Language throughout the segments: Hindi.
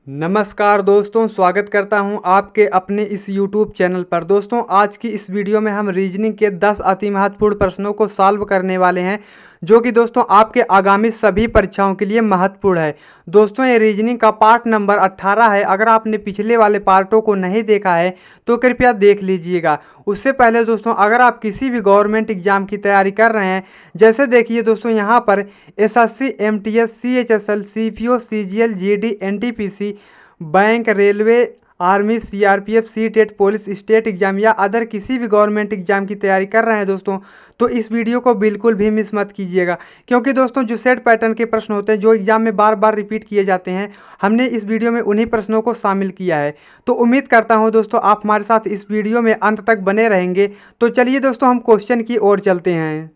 नमस्कार दोस्तों, स्वागत करता हूं आपके अपने इस YouTube चैनल पर। दोस्तों, आज की इस वीडियो में हम रीजनिंग के 10 अति महत्वपूर्ण प्रश्नों को सॉल्व करने वाले हैं, जो कि दोस्तों आपके आगामी सभी परीक्षाओं के लिए महत्वपूर्ण है। दोस्तों, ये रीजनिंग का पार्ट नंबर 18 है। अगर आपने पिछले वाले पार्टों को नहीं देखा है तो कृपया देख लीजिएगा। उससे पहले दोस्तों, अगर आप किसी भी गवर्नमेंट एग्जाम की तैयारी कर रहे हैं, जैसे देखिए दोस्तों, यहाँ पर SSC, MTS, CHSL, CPO, CGL, GD, NTPC, bank, railway, army, CRPF, CTET, police, state exam या अदर किसी भी गवर्नमेंट एग्जाम की तैयारी कर रहे हैं दोस्तों, तो इस वीडियो को बिल्कुल भी मिस मत कीजिएगा। क्योंकि दोस्तों, जो सेट पैटर्न के प्रश्न होते हैं, जो एग्जाम में बार बार रिपीट किए जाते हैं, हमने इस वीडियो में उन्हीं प्रश्नों को शामिल किया है। तो उम्मीद करता हूं दोस्तों, आप हमारे साथ इस वीडियो में अंत तक बने रहेंगे। तो चलिए दोस्तों, हम क्वेश्चन की ओर चलते हैं।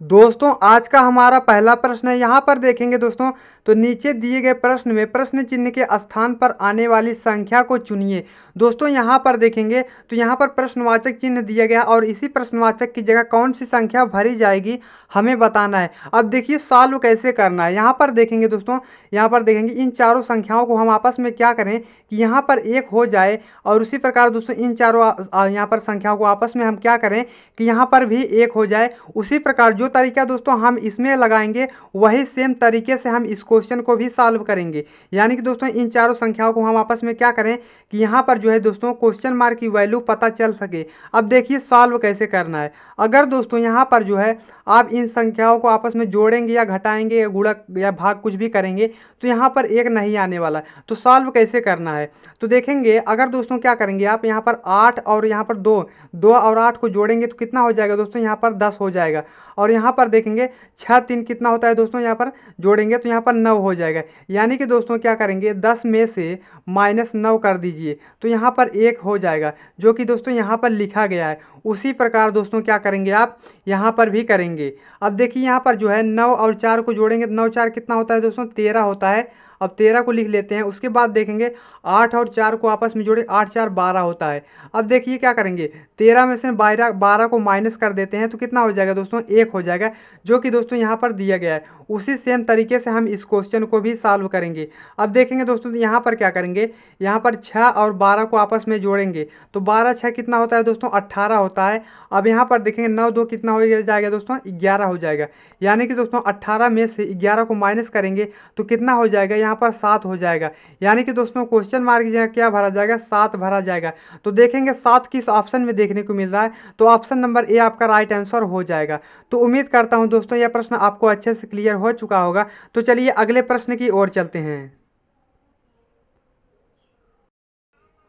दोस्तों, आज का हमारा पहला प्रश्न है। यहाँ पर देखेंगे दोस्तों, तो नीचे दिए गए प्रश्न में प्रश्न चिन्ह के स्थान पर आने वाली संख्या को चुनिए। दोस्तों, यहाँ पर देखेंगे तो यहाँ पर प्रश्नवाचक चिन्ह दिया गया और इसी प्रश्नवाचक की जगह कौन सी संख्या भरी जाएगी हमें बताना है। अब देखिए सॉल्व कैसे करना है। यहाँ पर देखेंगे दोस्तों, यहाँ पर देखेंगे इन चारों संख्याओं को हम आपस में क्या करें कि यहाँ पर एक हो जाए, और उसी प्रकार दोस्तों इन चारों यहाँ पर संख्याओं को आपस में हम क्या करें कि यहाँ पर भी एक हो जाए। उसी प्रकार जो तरीका दोस्तों हम इसमें लगाएंगे, वही सेम तरीके से हम इस क्वेश्चन को भी सॉल्व करेंगे। यानी कि दोस्तों इन चारों संख्याओं को हम आपस में क्या करें कि यहाँ पर जो है दोस्तों क्वेश्चन मार्क की वैल्यू पता चल सके। अब देखिए सॉल्व कैसे करना है। अगर दोस्तों यहाँ पर जो है आप इन संख्याओं को आपस में जोड़ेंगे या घटाएंगे या गुणक या भाग कुछ भी करेंगे, तो यहाँ पर एक नहीं आने वाला। तो सॉल्व कैसे करना है, तो देखेंगे अगर दोस्तों क्या करेंगे, आप यहाँ पर 8 और यहाँ पर 2 और 8 को जोड़ेंगे तो कितना हो जाएगा दोस्तों, यहाँ पर 10 हो जाएगा। और यहाँ पर देखेंगे 6 3 कितना होता है दोस्तों, यहाँ पर जोड़ेंगे तो यहाँ पर 9 हो जाएगा। यानी कि दोस्तों क्या करेंगे, 10 में से -9 कर दीजिए तो यहाँ पर 1 हो जाएगा, जो कि दोस्तों यहाँ पर लिखा गया है। उसी प्रकार दोस्तों क्या करेंगे, आप यहाँ पर भी करेंगे। अब देखिए यहाँ पर जो है 9 और 4 को जोड़ेंगे तो 9 4 कितना होता है दोस्तों, 13 होता है। अब 13 को लिख लेते हैं। उसके बाद देखेंगे 8 और 4 को आपस में जोड़े, 8 4 12 होता है। अब देखिए क्या करेंगे, 13 में से 12 को माइनस कर देते हैं तो कितना हो जाएगा दोस्तों, 1 हो जाएगा, जो कि दोस्तों यहाँ पर दिया गया है। उसी सेम तरीके से हम इस क्वेश्चन को भी सॉल्व करेंगे। अब देखेंगे दोस्तों यहाँ पर क्या करेंगे, यहाँ पर 6 और 12 को आपस में जोड़ेंगे तो 12 6 कितना होता है दोस्तों, 18 होता है। अब यहाँ पर देखेंगे 9 2 कितना हो जाएगा दोस्तों, 11 हो जाएगा। यानी कि दोस्तों 18 में से 11 को माइनस करेंगे तो कितना हो जाएगा, यहाँ पर 7 हो जाएगा। यानी कि दोस्तों क्वेश्चन मार्क की जगह क्या भरा जाएगा, 7 भरा जाएगा। तो देखेंगे 7 किस ऑप्शन में देखने को मिल रहा है, तो ऑप्शन नंबर ए आपका राइट आंसर हो जाएगा। तो उम्मीद करता हूं दोस्तों यह प्रश्न आपको अच्छे से क्लियर हो चुका होगा। तो चलिए अगले प्रश्न की ओर चलते हैं।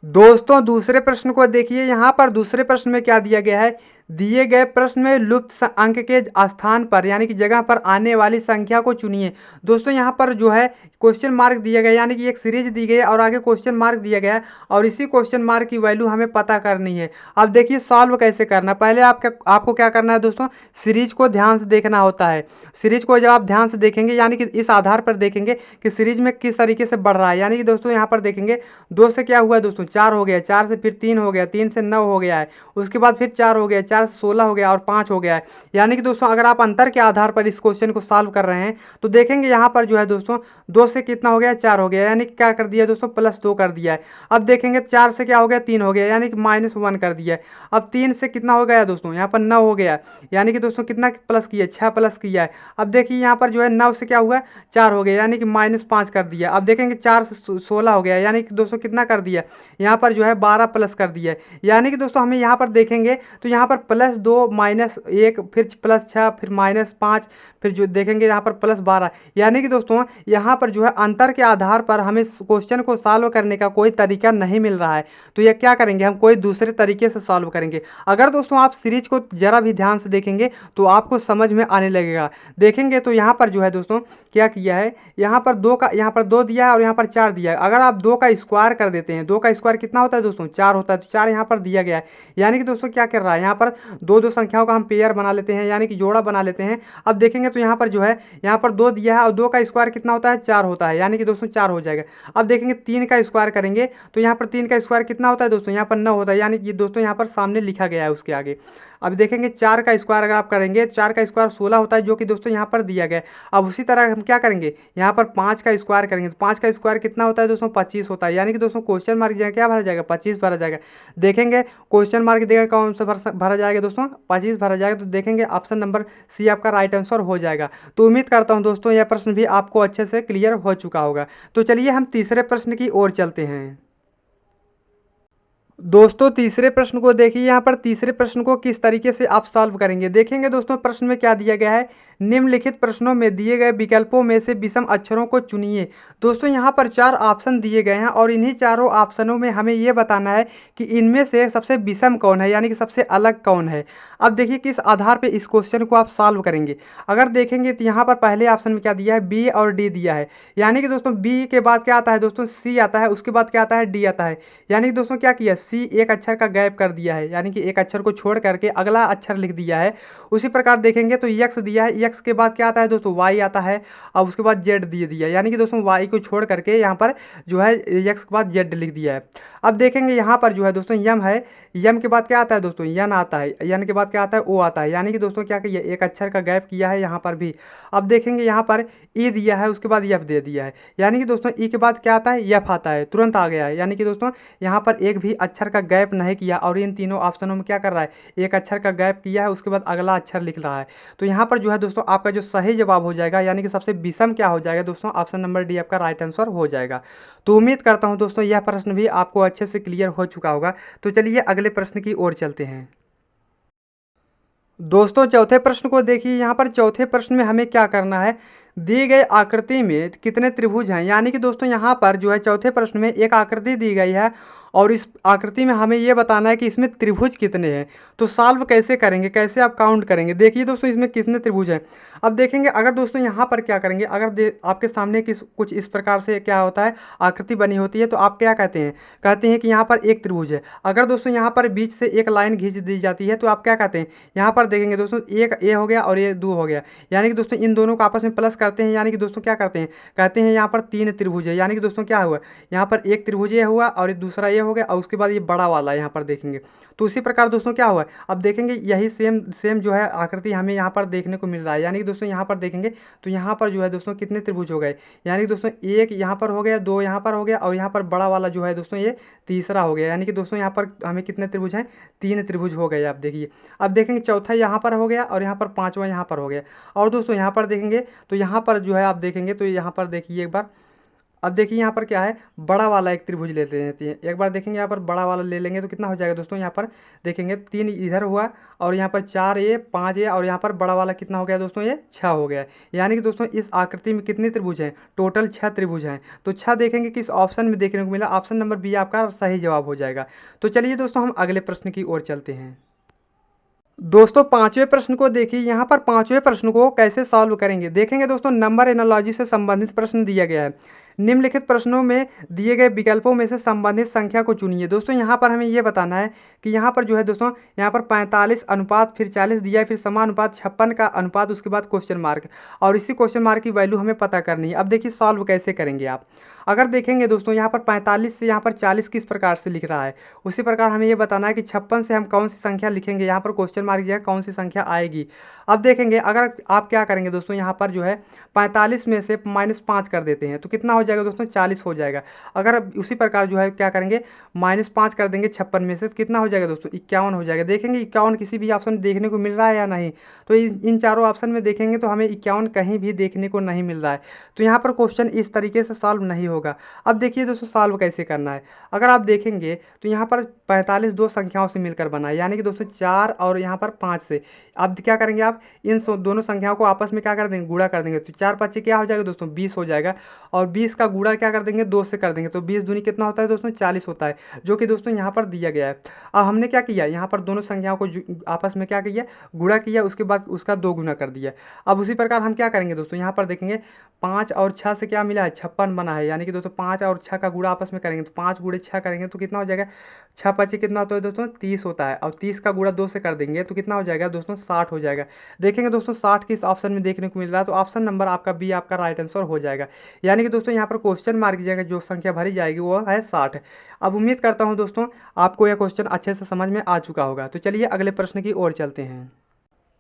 दोस्तों, दूसरे प्रश्न को देखिए। यहाँ पर दूसरे प्रश्न में क्या दिया गया है, दिए गए प्रश्न में लुप्त अंक के स्थान पर यानी कि जगह पर आने वाली संख्या को चुनिए। दोस्तों यहाँ पर जो है क्वेश्चन मार्क दिया गया, यानी कि एक सीरीज दी गई है और आगे क्वेश्चन मार्क दिया गया है, और इसी क्वेश्चन मार्क की वैल्यू हमें पता करनी है। अब देखिए सॉल्व कैसे करना। पहले आपको क्या करना है दोस्तों, सीरीज को ध्यान से देखना होता है। सीरीज को जब आप ध्यान से देखेंगे, यानी कि इस आधार पर देखेंगे कि सीरीज में किस तरीके से बढ़ रहा है। यानी कि दोस्तों यहाँ पर देखेंगे 2 से क्या हुआ दोस्तों, 4 हो गया, 4 से फिर 3 हो गया, 3 से 9 हो गया है, उसके बाद फिर 4 हो गया, 4 से 16 हो गया और 5 हो गया है। यानी कि दोस्तों अगर आप अंतर के आधार पर इस क्वेश्चन को सॉल्व कर रहे हैं तो देखेंगे यहाँ पर जो है दोस्तों 2 से कितना हो गया, 4 हो गया। यानी कि क्या कर दिया दोस्तों, +2 कर दिया है। अब देखेंगे 4 से क्या हो गया, 3 हो गया, यानी कि -1 कर दिया है। अब 3 से कितना हो गया दोस्तों, यहाँ पर 9 हो गया, यानी कि दोस्तों कितना प्लस किया, 6 प्लस किया है। अब देखिए यहाँ पर जो है 9 से क्या हुआ, 4 हो गया, यानी कि -5 कर दिया। अब देखेंगे 4 से 16 हो गया, यानी कि दोस्तों कितना कर दिया, यहाँ पर जो है 12 प्लस कर दिया है। यानी कि दोस्तों हमें यहाँ पर देखेंगे तो यहाँ पर +2 -1 फिर +6 फिर -5 फिर जो देखेंगे यहाँ पर +12। यानी कि दोस्तों यहाँ पर जो है अंतर के आधार पर हमें क्वेश्चन को सॉल्व करने का कोई तरीका नहीं मिल रहा है। तो यह क्या करेंगे, हम कोई दूसरे तरीके से सॉल्व करेंगे। अगर दोस्तों आप सीरीज को जरा भी ध्यान से देखेंगे तो आपको समझ में आने लगेगा। देखेंगे तो यहाँ पर जो है दोस्तों क्या किया है, यहाँ पर 2 दिया है और यहाँ पर 4 दिया है। अगर आप 2 का स्क्वायर कर देते हैं, 2 का स्क्वायर कितना होता है दोस्तों, 4 होता है। तो 4 यहाँ पर दिया गया है। यानी कि दोस्तों क्या कर रहा है, यहाँ पर दो संख्याओं का हम पेयर बना लेते हैं, यानी कि जोड़ा बना लेते हैं। अब देखेंगे तो यहाँ पर जो है यहाँ पर 2 दिया है और 2 का स्क्वायर कितना होता है, 4 होता है। यानी कि दोस्तों 4 हो जाएगा। अब देखेंगे 3 का स्क्वायर करेंगे तो यहाँ पर 3 का स्क्वायर कितना होता है दोस्तों, यहाँ पर 9 होता है। यानी कि दोस्तों यहाँ पर सामने लिखा गया है उसके आगे। अब देखेंगे 4 का स्क्वायर अगर आप करेंगे, 4 का स्क्वायर 16 होता है, जो कि दोस्तों यहाँ पर दिया गया है। अब उसी तरह हम क्या करेंगे, यहाँ पर 5 का स्क्वायर करेंगे, तो 5 का स्क्वायर कितना होता है दोस्तों, 25 होता है। यानी कि दोस्तों क्वेश्चन मार्क जगह क्या भरा जाएगा, 25 भरा जाएगा। देखेंगे क्वेश्चन मार्क की जगह कौन सा भरा जाएगा दोस्तों, 25 भरा जाएगा। तो देखेंगे ऑप्शन नंबर सी आपका राइट आंसर हो जाएगा। तो उम्मीद करता हूँ दोस्तों यह प्रश्न भी आपको अच्छे से क्लियर हो चुका होगा। तो चलिए हम तीसरे प्रश्न की ओर चलते हैं। दोस्तों तीसरे प्रश्न को देखिए, यहाँ पर तीसरे प्रश्न को किस तरीके से आप सॉल्व करेंगे। देखेंगे दोस्तों प्रश्न में क्या दिया गया है, निम्नलिखित प्रश्नों में दिए गए विकल्पों में से विषम अक्षरों को चुनिए। दोस्तों यहाँ पर 4 ऑप्शन दिए गए हैं और इन्हीं चारों ऑप्शनों में हमें ये बताना है कि इनमें से सबसे विषम कौन है, यानी कि सबसे अलग कौन है। अब देखिए किस आधार पर इस क्वेश्चन को आप सॉल्व करेंगे। अगर देखेंगे तो यहाँ पर पहले ऑप्शन में क्या दिया है, बी और डी दिया है। यानी कि दोस्तों बी के बाद क्या आता है दोस्तों, सी आता है, उसके बाद क्या आता है, डी आता है। यानी कि दोस्तों क्या किया, सी एक अक्षर का गैप कर दिया है, यानी कि एक अक्षर को छोड़ करके अगला अक्षर लिख दिया है। उसी प्रकार देखेंगे तो यक्स दिया है, यक्स के बाद क्या आता है दोस्तों, वाई आता है, और उसके बाद जेड दे दिया, यानी कि दोस्तों वाई को छोड़ करके यहाँ पर जो है यक्स के बाद जेड लिख दिया है। अब देखेंगे यहाँ पर जो है दोस्तों यम है, यम के बाद क्या आता है दोस्तों, यन आता है, यन के बाद क्या आता है, ओ आता है। यानी कि दोस्तों क्या किया, एक अक्षर का गैप किया है यहाँ पर भी। अब देखेंगे यहाँ पर ई दिया है, उसके बाद यफ दे दिया है, यानी कि दोस्तों ई के बाद क्या आता है, यफ आता है, तुरंत आ गया है। यानी कि दोस्तों यहाँ पर एक भी अक्षर का गैप नहीं किया और इन तीनों ऑप्शनों में क्या कर रहा है, एक अक्षर का गैप किया है, उसके बाद अगला अक्षर लिख रहा है। तो यहाँ पर जो है दोस्तों आपका जो सही जवाब हो जाएगा, यानी कि सबसे विषम क्या हो जाएगा दोस्तों, ऑप्शन नंबर डी आपका राइट आंसर हो जाएगा। तो उम्मीद करता हूँ दोस्तों यह प्रश्न भी आपको अच्छे से क्लियर हो चुका होगा। तो चलिए अगले प्रश्न की ओर चलते हैं। दोस्तों चौथे प्रश्न को देखिए, यहाँ पर चौथे प्रश्न में हमें क्या करना है, दी गई आकृति में कितने त्रिभुज हैं। यानी कि दोस्तों यहाँ पर जो है चौथे प्रश्न में एक आकृति दी गई है और इस आकृति में हमें ये बताना है कि इसमें त्रिभुज कितने हैं। तो सॉल्व कैसे करेंगे, कैसे आप काउंट करेंगे। देखिए दोस्तों इसमें कितने त्रिभुज हैं। अब देखेंगे अगर दोस्तों यहाँ पर क्या करेंगे, अगर आपके सामने कुछ इस प्रकार से क्या होता है, आकृति बनी होती है, तो आप क्या कहते हैं कि यहाँ पर एक त्रिभुज है। अगर दोस्तों यहाँ पर बीच से एक लाइन खींच दी जाती है तो आप क्या कहते हैं, यहाँ पर देखेंगे दोस्तों एक ए हो गया और ये दो हो गया, यानी कि दोस्तों इन दोनों को आपस में प्लस करते हैं, यानी कि दोस्तों क्या करते हैं, कहते हैं यहाँ पर 3 त्रिभुज है। यानी कि दोस्तों क्या हुआ, यहाँ पर एक त्रिभुज ये हुआ और दूसरा ये हो गया और उसके बाद ये बड़ा वाला यहाँ पर देखेंगे। तो उसी प्रकार दोस्तों क्या हुआ, अब देखेंगे यही सेम जो है आकृति हमें यहाँ पर देखने को मिल रहा है। यानी कि दोस्तों यहाँ पर देखेंगे तो यहाँ पर जो है दोस्तों कितने त्रिभुज हो गए, यानी कि दोस्तों एक यहाँ पर हो गया, दो यहाँ पर हो गया और यहाँ पर बड़ा वाला जो है दोस्तों ये तीसरा हो गया। यानी कि दोस्तों यहाँ पर हमें कितने त्रिभुज हैं, 3 त्रिभुज हो गए। आप देखिए अब देखेंगे चौथा यहाँ पर हो गया और यहाँ पर पांचवा यहाँ पर हो गया। और दोस्तों यहाँ पर देखेंगे तो यहाँ पर जो है आप देखेंगे तो यहाँ पर देखिए एक बार, अब देखिए यहाँ पर क्या है, बड़ा वाला एक त्रिभुज लेते हैं। एक बार देखेंगे यहाँ पर बड़ा वाला ले लेंगे तो कितना हो जाएगा दोस्तों, यहाँ पर देखेंगे 3 इधर हुआ और यहाँ पर 4 ये 5 ये और यहाँ पर बड़ा वाला कितना हो गया दोस्तों, ये 6 हो गया। यानी कि दोस्तों इस आकृति में कितने त्रिभुज हैं, टोटल 6 त्रिभुज हैं। तो 6 देखेंगे किस ऑप्शन में देखने को मिला, ऑप्शन नंबर बी आपका सही जवाब हो जाएगा। तो चलिए दोस्तों हम अगले प्रश्न की ओर चलते हैं। दोस्तों पांचवें प्रश्न को देखिए, यहाँ पर पांचवें प्रश्न को कैसे सॉल्व करेंगे। देखेंगे दोस्तों नंबर एनालॉजी से संबंधित प्रश्न दिया गया है। निम्नलिखित प्रश्नों में दिए गए विकल्पों में से संबंधित संख्या को चुनिए। दोस्तों यहाँ पर हमें ये बताना है कि यहाँ पर जो है दोस्तों यहाँ पर 45 अनुपात फिर 40 दिया है, फिर समानुपात 56 का अनुपात, उसके बाद क्वेश्चन मार्क, और इसी क्वेश्चन मार्क की वैल्यू हमें पता करनी है। अब देखिए सॉल्व कैसे करेंगे आप। अगर देखेंगे दोस्तों यहाँ पर 45 से यहाँ पर 40 किस प्रकार से लिख रहा है, उसी प्रकार हमें ये बताना है कि 56 से हम कौन सी संख्या लिखेंगे, यहाँ पर क्वेश्चन मार्क दिया है कौन सी संख्या आएगी। अब देखेंगे अगर आप क्या करेंगे दोस्तों, यहाँ पर जो है 45 में से -5 कर देते हैं तो कितना हो जाएगा दोस्तों, 40 हो जाएगा। अगर उसी प्रकार जो है क्या करेंगे -5 कर देंगे 56 में से तो कितना हो जाएगा दोस्तों, 51 हो जाएगा। देखेंगे 51 किसी भी ऑप्शन में देखने को मिल रहा है या नहीं, तो इन चारों ऑप्शन में देखेंगे तो हमें 51 कहीं भी देखने को नहीं मिल रहा है। तो यहाँ पर क्वेश्चन इस तरीके से सॉल्व नहीं होगा। अब देखिए दोस्तों सॉल्व कैसे करना है। अगर आप देखेंगे तो यहाँ पर 45 दो संख्याओं से मिलकर बना है, यानी कि दोस्तों 4 और यहाँ पर 5 से। अब क्या करेंगे आप इन दोनों संख्याओं को आपस में क्या कर देंगे, गुणा कर देंगे। तो 4 5 क्या हो जाएगा दोस्तों, 20 हो जाएगा, और 20 का गुणा क्या कर देंगे, 2 से कर देंगे। तो 20 दूनी कितना होता है दोस्तों, 40 होता है, जो कि दोस्तों यहाँ पर दिया गया है। अब हमने क्या किया, यहाँ पर दोनों संख्याओं को आपस में क्या किया, गुणा किया, उसके बाद उसका 2 गुना कर दिया। अब उसी प्रकार हम क्या करेंगे दोस्तों, यहाँ पर देखेंगे 5 और 6 से क्या मिला है, 56 बना है, यानी कि कि दोस्तों 5 और 6 का गुणा आपस में करेंगे तो 5 गुणे 6 करेंगे तो कितना हो जाएगा, 6 पचे कितना होता है दोस्तों 30 होता है, और 30 का गुणा 2 से कर देंगे तो कितना हो जाएगा दोस्तों 60 हो जाएगा। देखेंगे दोस्तों 60 किस ऑप्शन में देखने को मिल रहा है, तो ऑप्शन नंबर आपका बी आपका राइट आंसर हो जाएगा। यानी कि दोस्तों यहाँ पर क्वेश्चन मार्क की जगह जो संख्या भरी जाएगी वो है 60। अब उम्मीद करता हूँ दोस्तों आपको यह क्वेश्चन अच्छे से समझ में आ चुका होगा। तो चलिए अगले प्रश्न की ओर चलते हैं।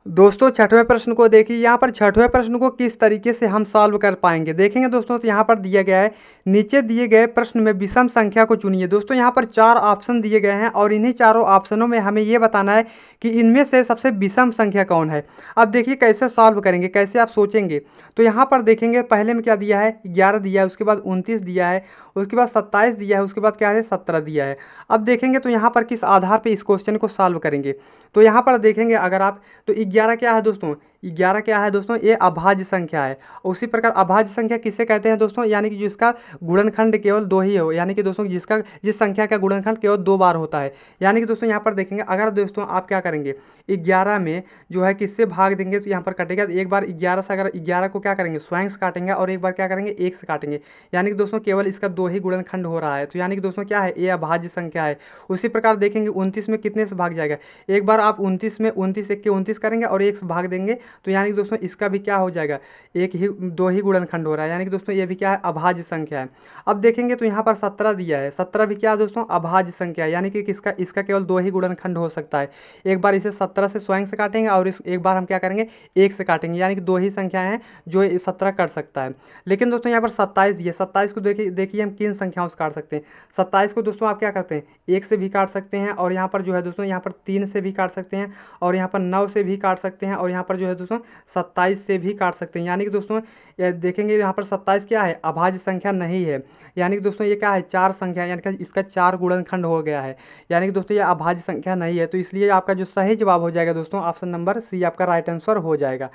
दोस्तों छठवें प्रश्न को देखिए, यहाँ पर छठवें प्रश्न को किस तरीके से हम सॉल्व कर पाएंगे देखेंगे दोस्तों। तो यहाँ पर दिया गया है, नीचे दिए गए प्रश्न में विषम संख्या को चुनिए। दोस्तों यहाँ पर 4 ऑप्शन दिए गए हैं और इन्हीं चारों ऑप्शनों में हमें ये बताना है कि इनमें से सबसे विषम संख्या कौन है। अब देखिए कैसे सॉल्व करेंगे, कैसे आप सोचेंगे। तो यहाँ पर देखेंगे पहले में क्या दिया है, 11 दिया है, उसके बाद 29 दिया है, उसके बाद 27 दिया है, उसके बाद क्या है 17 दिया है। अब देखेंगे तो यहाँ पर किस आधार पे इस क्वेश्चन को सॉल्व करेंगे। तो यहाँ पर देखेंगे अगर आप, तो 11 क्या है दोस्तों, 11 क्या है दोस्तों, ये अभाज्य संख्या है। उसी प्रकार अभाज्य संख्या किसे कहते हैं दोस्तों, यानी कि जिसका गुणनखंड केवल 2 ही हो, यानी कि दोस्तों जिस संख्या का गुणनखंड केवल 2 बार होता है। यानी कि दोस्तों यहाँ पर देखेंगे अगर दोस्तों आप क्या करेंगे, 11 में जो है किससे भाग देंगे तो यहाँ पर कटेगा, तो एक बार 11 से अगर 11 को क्या करेंगे स्वयं से काटेंगे और एक बार क्या करेंगे 1 से काटेंगे। यानी कि दोस्तों केवल इसका 2 ही गुणनखंड हो रहा है। तो यानी कि दोस्तों क्या है, ये अभाज्य संख्या है। उसी प्रकार देखेंगे 29 में कितने से भाग जाएगा, एक बार आप 29 में 29 एक के 29 करेंगे और 1 से भाग देंगे तो यानी कि दोस्तों इसका भी क्या हो जाएगा, 2 ही गुणनखंड हो रहा है। यानी कि दोस्तों ये भी क्या है, अभाज्य संख्या है। अब देखेंगे तो यहाँ पर 17 दिया है, 17 भी क्या है दोस्तों, अभाज्य संख्या है। यानी कि इसका केवल 2 ही गुणनखंड हो सकता है। एक बार इसे 17 से स्वयं से काटेंगे और एक बार हम क्या करेंगे 1 से काटेंगे। यानी कि 2 ही संख्याएं हैं जो 17 कर सकता है। लेकिन दोस्तों यहाँ पर 27 दिए, 27 को देखिए हम किन संख्याओं से काट सकते हैं। 27 को दोस्तों आप क्या करते हैं, 1 से भी काट सकते हैं, और यहाँ पर जो है दोस्तों यहाँ पर 3 से भी काट सकते हैं, और यहाँ पर 9 से भी काट सकते हैं, और यहाँ पर जो है दोस्तों 27 से भी काट सकते हैं। यानी कि दोस्तों देखेंगे यहाँ पर 27 क्या है, अभाज्य संख्या नहीं है। यानी कि दोस्तों ये क्या है, 4 संख्या, यानी कि इसका 4 गुणनखंड हो गया है। यानी कि दोस्तों ये अभाज्य संख्या नहीं है। तो इसलिए आपका जो सही जवाब हो जाएगा दोस्तों, ऑप्शन नंबर सी आपका राइट आंसर हो जाएगा।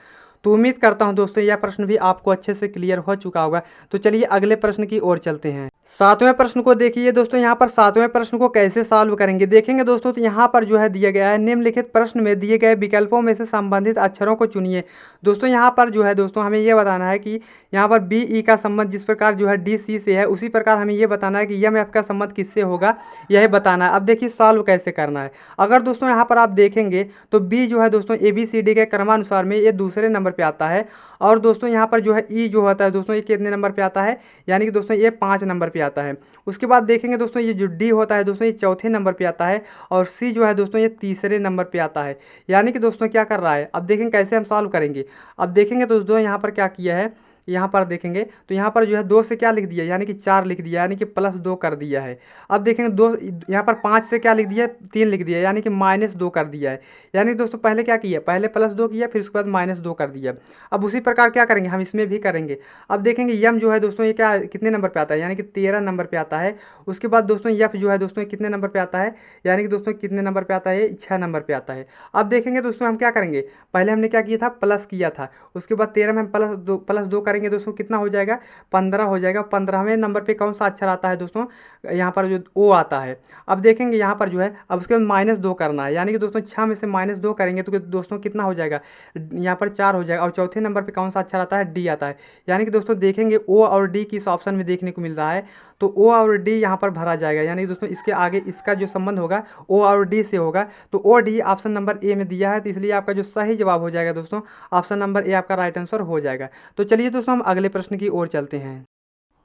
तो उम्मीद करता हूं दोस्तों यह प्रश्न भी आपको अच्छे से क्लियर हो चुका होगा। तो चलिए अगले प्रश्न की ओर चलते हैं। 7वें प्रश्न को देखिए दोस्तों, यहाँ पर 7वें प्रश्न को कैसे सॉल्व करेंगे देखेंगे दोस्तों। तो यहाँ पर जो है दिया गया है, निम्नलिखित प्रश्न में दिए गए विकल्पों में से संबंधित अक्षरों को चुनिए। दोस्तों यहाँ पर जो है दोस्तों हमें ये बताना है कि यहाँ पर बी ई का संबंध जिस प्रकार जो है डी सी से है, उसी प्रकार हमें ये बताना है कि एम एफ का संबंध किससे होगा, यह बताना है। अब देखिए सॉल्व कैसे करना है। अगर दोस्तों यहाँ पर आप देखेंगे तो बी जो है दोस्तों ए बी सी डी के क्रमानुसार में ये दूसरे नंबर पे आता है, और दोस्तों यहाँ पर जो है ई जो होता है दोस्तों ये कितने नंबर पे आता है, यानी कि दोस्तों ये 5 नंबर पे आता है। उसके बाद देखेंगे दोस्तों ये जो डी होता है दोस्तों ये चौथे नंबर पे आता है, और सी जो है दोस्तों ये तीसरे नंबर पे आता है। यानी कि दोस्तों क्या कर रहा है, अब देखेंगे कैसे हम सॉल्व करेंगे। अब देखेंगे दोस्तों यहाँ पर क्या किया है, यहाँ पर देखेंगे तो यहाँ पर जो है 2 से क्या लिख दिया, यानी कि 4 लिख दिया, यानी कि +2 कर दिया है। अब देखेंगे 2 यहाँ पर 5 से क्या लिख दिया, 3 लिख दिया, यानी कि -2 कर दिया है। यानी दोस्तों पहले क्या किया, पहले +2 किया, फिर उसके बाद -2 कर दिया। अब उसी प्रकार क्या करेंगे हम इसमें भी करेंगे। अब देखेंगे यम जो है दोस्तों ये क्या कितने नंबर पे आता है, यानी कि 13 नंबर पे आता है। उसके बाद दोस्तों यफ जो है दोस्तों कितने नंबर पे आता है, यानी कि दोस्तों कितने नंबर पे आता है, 6 नंबर पे आता है। अब देखेंगे दोस्तों हम क्या करेंगे, पहले हमने क्या किया था, प्लस किया था, उसके बाद 13 में हम +2 करेंगे दोस्तों, कितना हो जाएगा 15 हो जाएगा। 15वें नंबर पे कौन सा अक्षर आता है दोस्तों, यहाँ पर जो ओ आता है। अब देखेंगे यहाँ पर जो है, अब उसके बाद -2 करना है, यानी कि दोस्तों 6 में से -2 करेंगे तो दोस्तों कितना हो जाएगा, यहाँ पर 4 हो जाएगा। और चौथे नंबर पे कौन सा अक्षर आता है, डी आता है। यानी कि दोस्तों देखेंगे ओ और डी किस ऑप्शन में देखने को मिल रहा है, तो ओ और डी यहाँ पर भरा जाएगा। यानी कि दोस्तों इसके आगे इसका जो संबंध होगा ओ और डी से होगा, तो O D option number A में दिया है। तो इसलिए आपका जो सही जवाब हो जाएगा दोस्तों, ऑप्शन नंबर ए आपका राइट आंसर हो जाएगा। तो चलिए दोस्तों हम अगले प्रश्न की ओर चलते हैं।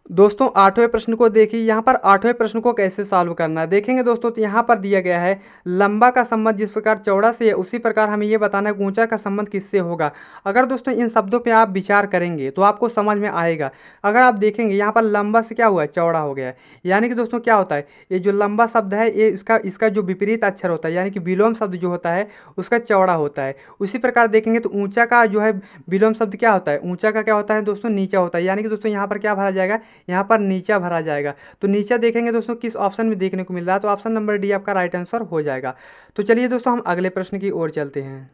दोस्तों 8वें प्रश्न को देखिए, यहाँ पर 8वें प्रश्न को कैसे सॉल्व करना है देखेंगे दोस्तों। तो यहाँ पर दिया गया है, लंबा का संबंध जिस प्रकार चौड़ा से है उसी प्रकार हमें ये बताना है कि ऊंचा का संबंध किससे होगा। अगर दोस्तों इन शब्दों पे आप विचार करेंगे तो आपको समझ में आएगा। अगर आप देखेंगे यहाँ पर लंबा से क्या हुआ है, चौड़ा हो गया है। यानी कि दोस्तों क्या होता है, ये जो लंबा शब्द है ये इसका जो विपरीत अक्षर होता है, यानी कि विलोम शब्द जो होता है उसका चौड़ा होता है। उसी प्रकार देखेंगे तो ऊंचा का जो है विलोम शब्द क्या होता है, ऊंचा का क्या होता है दोस्तों, नीचा होता है। यानी कि दोस्तों यहाँ पर क्या भरा जाएगा, यहाँ पर नीचा भरा जाएगा। तो नीचा देखेंगे दोस्तों किस ऑप्शन में देखने को मिल रहा है, तो ऑप्शन नंबर डी आपका राइट आंसर हो जाएगा। तो चलिए दोस्तों हम अगले प्रश्न की ओर चलते हैं।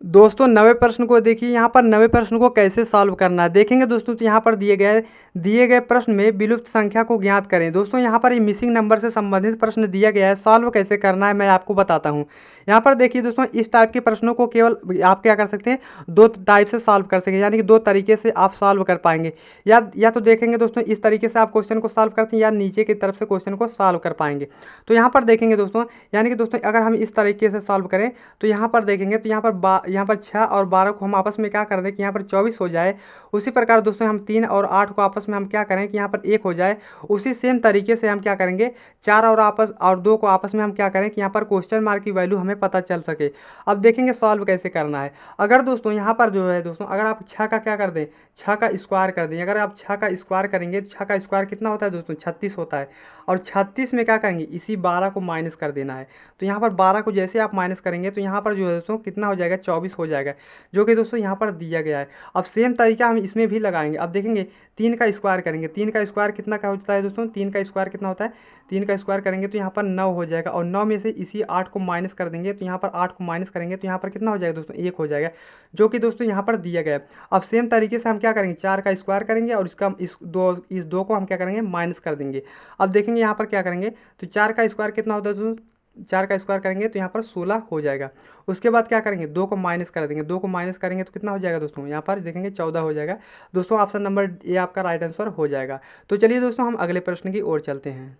दोस्तों 9वें प्रश्न को देखिए, यहाँ पर 9वें प्रश्न को कैसे सॉल्व करना है देखेंगे दोस्तों। तो यहाँ पर दिए गए प्रश्न में विलुप्त संख्या को ज्ञात करें। दोस्तों यहाँ पर ये मिसिंग नंबर से संबंधित प्रश्न दिया गया है, सॉल्व कैसे करना है मैं आपको बताता हूँ। यहाँ पर देखिए दोस्तों, इस टाइप के प्रश्नों को केवल आप क्या कर सकते हैं, दो टाइप से सॉल्व कर सकें, यानी कि दो तरीके से आप सॉल्व कर पाएंगे। या तो देखेंगे दोस्तों इस तरीके से आप क्वेश्चन को सॉल्व करते हैं, या नीचे की तरफ से क्वेश्चन को सॉल्व कर पाएंगे। तो यहाँ पर देखेंगे दोस्तों, यानी कि दोस्तों अगर हम इस तरीके से सॉल्व करें तो यहाँ पर देखेंगे तो यहाँ पर 6 और 12 को हम आपस में क्या कर दें कि यहाँ पर 24 हो जाए। उसी प्रकार दोस्तों हम 3 और 8 को आपस में हम क्या करें कि यहाँ पर 1 हो जाए। उसी सेम तरीके से हम क्या करेंगे, 4 और 2 को आपस में हम क्या करें कि यहाँ पर क्वेश्चन मार्क की वैल्यू हमें पता चल सके। अब देखेंगे सॉल्व कैसे करना है। अगर दोस्तों यहाँ पर जो है दोस्तों, अगर आप 6 का क्या कर दें, 6 का स्क्वायर कर दें। अगर आप 6 का स्क्वायर करेंगे तो 6 का स्क्वायर कितना होता है दोस्तों, 36 होता है। और 36 में क्या करेंगे, इसी 12 को माइनस कर देना है। तो यहाँ पर 12 को जैसे आप माइनस करेंगे तो यहाँ पर जो है दोस्तों कितना हो जाएगा, 24 हो जाएगा, जो कि दोस्तों यहाँ पर दिया गया है। अब सेम तरीका हम इसमें भी लगाएंगे। अब देखेंगे 3 का स्क्वायर करेंगे, 3 का स्क्वायर कितना का होता है दोस्तों, 3 का स्क्वायर कितना होता है, 3 का स्क्वायर करेंगे तो यहाँ पर 9 हो जाएगा। और 9 में से इसी 8 को माइनस कर देंगे तो यहाँ पर 8 को माइनस करेंगे तो यहाँ पर कितना हो जाएगा दोस्तों, 1 हो जाएगा, जो कि दोस्तों यहाँ पर दिया गया है। अब सेम तरीके से हम क्या करेंगे, 4 का स्क्वायर करेंगे और इस दो को हम क्या करेंगे, माइनस कर देंगे। अब देखेंगे यहाँ पर क्या करेंगे, तो 4 का स्क्वायर कितना होता है दोस्तों, 4 का स्क्वायर करेंगे तो यहाँ पर 16 हो जाएगा। उसके बाद क्या करेंगे, 2 को माइनस कर देंगे, 2 को माइनस करेंगे तो कितना हो जाएगा दोस्तों, यहाँ पर देखेंगे 14 हो जाएगा। दोस्तों ऑप्शन नंबर ए आपका राइट आंसर हो जाएगा। तो चलिए दोस्तों हम अगले प्रश्न की ओर चलते हैं।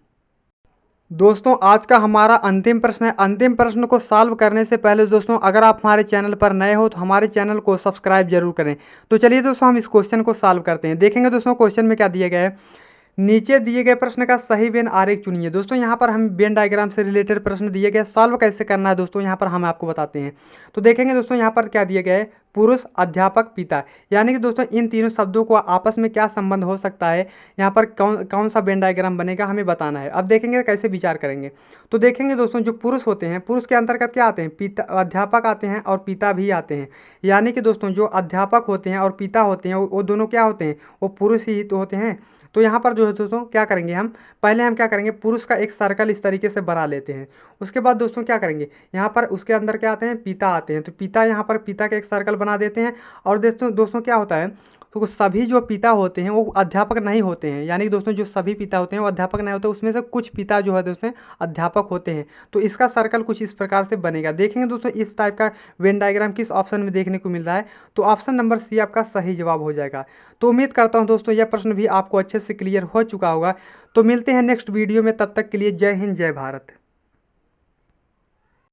दोस्तों आज का हमारा अंतिम प्रश्न है। अंतिम प्रश्न को सॉल्व करने से पहले दोस्तों, अगर आप हमारे चैनल पर नए हो तो हमारे चैनल को सब्सक्राइब जरूर करें। तो चलिए दोस्तों हम इस क्वेश्चन को सॉल्व करते हैं। देखेंगे दोस्तों क्वेश्चन में क्या दिया गया है, नीचे दिए गए प्रश्न का सही वेन आरेख चुनिए। दोस्तों यहाँ पर हम वेन डायग्राम से रिलेटेड प्रश्न दिए गए, सॉल्व कैसे करना है दोस्तों यहाँ पर हम आपको बताते हैं। तो देखेंगे दोस्तों यहाँ पर क्या दिया गया है, पुरुष, अध्यापक, पिता, यानी कि दोस्तों इन तीनों शब्दों को आपस में क्या संबंध हो सकता है, यहाँ पर कौन सा वेन डायग्राम बनेगा हमें बताना है। अब देखेंगे कैसे विचार करेंगे। तो देखेंगे दोस्तों जो पुरुष होते हैं, पुरुष के अंतर्गत क्या आते हैं, पिता, अध्यापक आते हैं और पिता भी आते हैं। यानी कि दोस्तों जो अध्यापक होते हैं और पिता होते हैं वो दोनों क्या होते हैं, वो पुरुष ही तो होते हैं। तो यहाँ पर जो है दोस्तों क्या करेंगे, हम क्या करेंगे, पुरुष का एक सर्कल इस तरीके से बना लेते हैं। उसके बाद दोस्तों क्या करेंगे, यहाँ पर उसके अंदर क्या आते हैं, पिता आते हैं। तो पिता, यहाँ पर पिता का एक सर्कल बना देते हैं। और दोस्तों क्या होता है, तो सभी जो पिता होते हैं वो अध्यापक नहीं होते हैं। यानी कि दोस्तों जो सभी पिता होते हैं वो अध्यापक नहीं होते, उसमें से कुछ पिता जो है दोस्तों अध्यापक होते हैं। तो इसका सर्कल कुछ इस प्रकार से बनेगा। देखेंगे दोस्तों इस टाइप का वेन डायग्राम किस ऑप्शन में देखने को मिल रहा है, तो ऑप्शन नंबर सी आपका सही जवाब हो जाएगा। तो उम्मीद करता हूँ दोस्तों यह प्रश्न भी आपको अच्छे से क्लियर हो चुका होगा। तो मिलते हैं नेक्स्ट वीडियो में, तब तक के लिए जय हिंद, जय भारत।